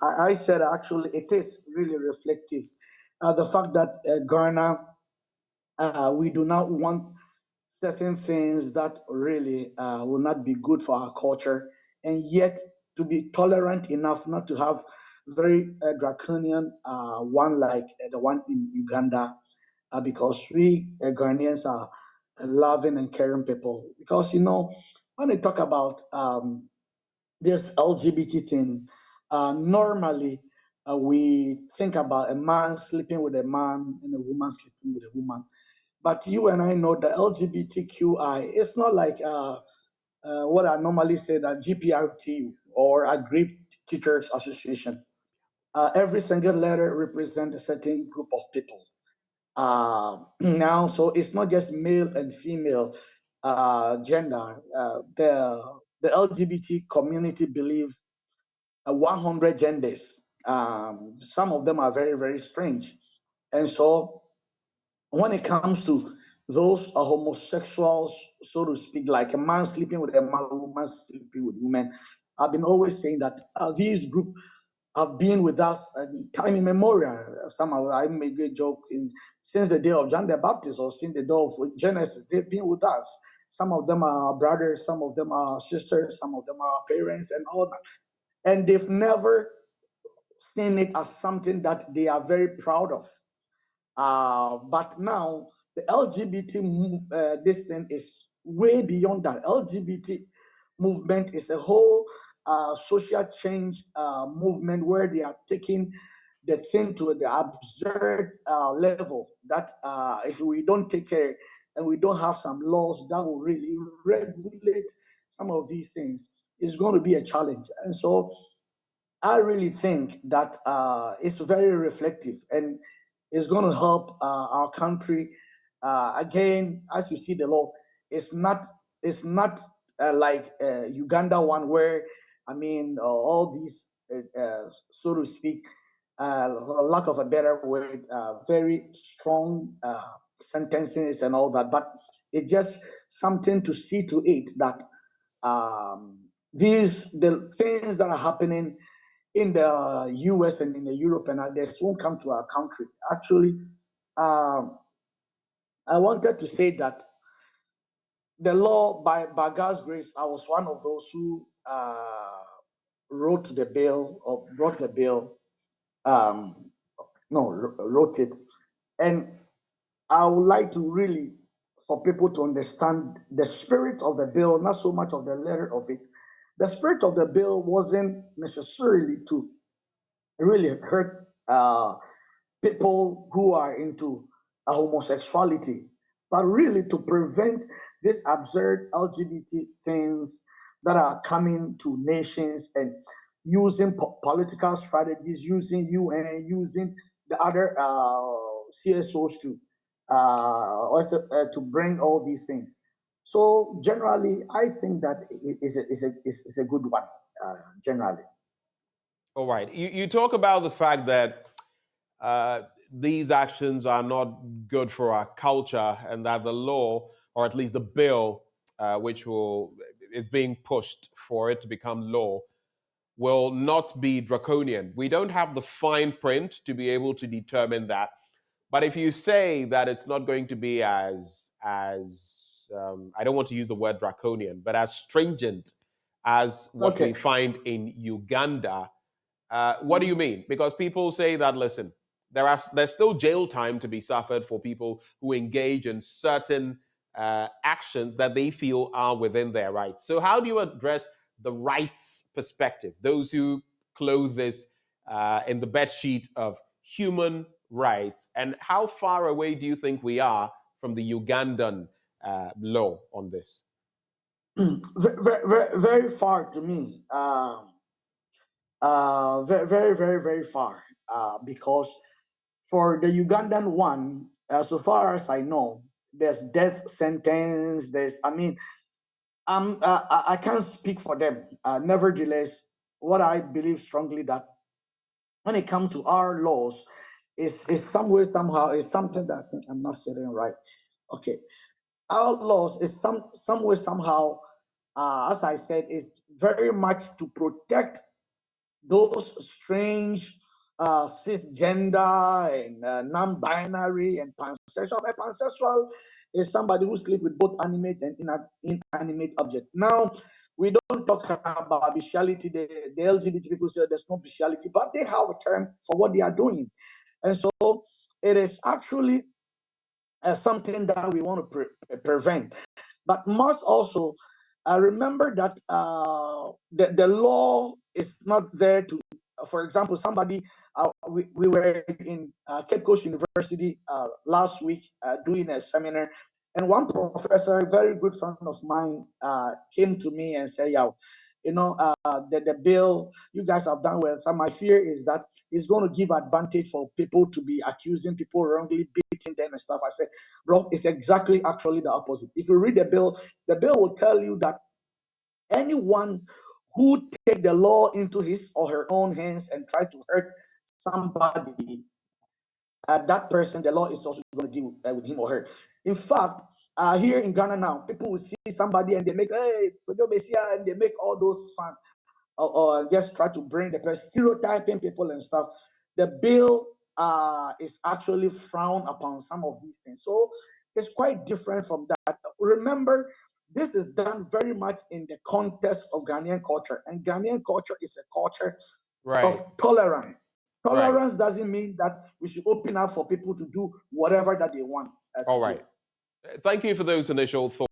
I said actually it is really reflective. The fact that Ghana, we do not want certain things that really will not be good for our culture, and yet to be tolerant enough not to have very draconian one like the one in Uganda, because we Ghanaians are loving and caring people. Because when they talk about this LGBT thing, normally we think about a man sleeping with a man and a woman sleeping with a woman. But you and I know the LGBTQI, it's not like what I normally say that GPRT or Aggrieved Teachers Association. Every single letter represents a certain group of people. Now, so it's not just male and female gender. The LGBT community believe 100 genders. Some of them are very, very strange. And so when it comes to those homosexuals, so to speak, like a man sleeping with a man, a woman sleeping with women, I've been always saying that these groups have been with us time immemorial. Somehow I make a joke since the day of John the Baptist or since the day of Genesis, they've been with us. Some of them are brothers, some of them are sisters, some of them are parents, and all that. And they've never seen it as something that they are very proud of. But now the LGBT this thing is way beyond that. LGBT movement is a whole social change movement where they are taking the thing to the absurd level that if we don't take care and we don't have some laws that will really regulate some of these things, it's going to be a challenge. And so I really think that it's very reflective and it's going to help our country. Again, as you see, the law it's not like Uganda one where I mean all these so to speak, lack of a better word, very strong sentences and all that. But it's just something to see to it that the things that are happening in the US and in the Europe and others won't come to our country. Actually, I wanted to say that the law, by God's grace, I was one of those who wrote the bill or brought the bill, um, no, wrote it. And I would like to really, for people to understand the spirit of the bill, not so much of the letter of it. The spirit of the bill wasn't necessarily to really hurt people who are into homosexuality, but really to prevent these absurd LGBT things that are coming to nations and using political strategies, using UN, using the other CSOs to bring all these things. So generally, I think that it is a good one. Generally. All right. You talk about the fact that these actions are not good for our culture, and that the law, or at least the bill, which is being pushed for it to become law, will not be draconian. We don't have the fine print to be able to determine that. But if you say that it's not going to be as I don't want to use the word draconian, but as stringent as what we find in Uganda, what do you mean? Because people say that, listen, there's still jail time to be suffered for people who engage in certain actions that they feel are within their rights. So how do you address the rights perspective, those who clothe this in the bedsheet of human rights, and how far away do you think we are from the Ugandan law on this? Very far to me. Very far. Because for the Ugandan one, so far as I know, there's death sentence. I can't speak for them. Nevertheless, what I believe strongly that when it comes to our laws, is some way somehow is something that I think I'm not saying right. Okay, our laws is some way somehow, as I said, is very much to protect those strange cisgender and non-binary and pansexual. A pansexual is somebody who sleeps with both animate and inanimate objects. Now, we don't talk about bestiality. The LGBT people say there's no bestiality, but they have a term for what they are doing. And so it is actually something that we want to prevent. But must also remember that the law is not there to, for example, somebody, we were in Cape Coast University last week doing a seminar, and one professor, a very good friend of mine, came to me and said, "Yeah, the bill you guys have done well. So my fear is that it's going to give advantage for people to be accusing people wrongly, beating them and stuff." I said, "Bro, it's exactly actually the opposite. If you read the bill will tell you that anyone who take the law into his or her own hands and try to hurt somebody, that person, the law is also going to deal with him or her." In fact, here in Ghana now, people will see somebody and they make, "Hey, and they make all those fun, or just try to bring the person, stereotyping people and stuff. The bill is actually frowned upon some of these things. So it's quite different from that. Remember, this is done very much in the context of Ghanaian culture. And Ghanaian culture is a culture of tolerance. Tolerance doesn't mean that we should open up for people to do whatever that they want. All right. Thank you for those initial thoughts.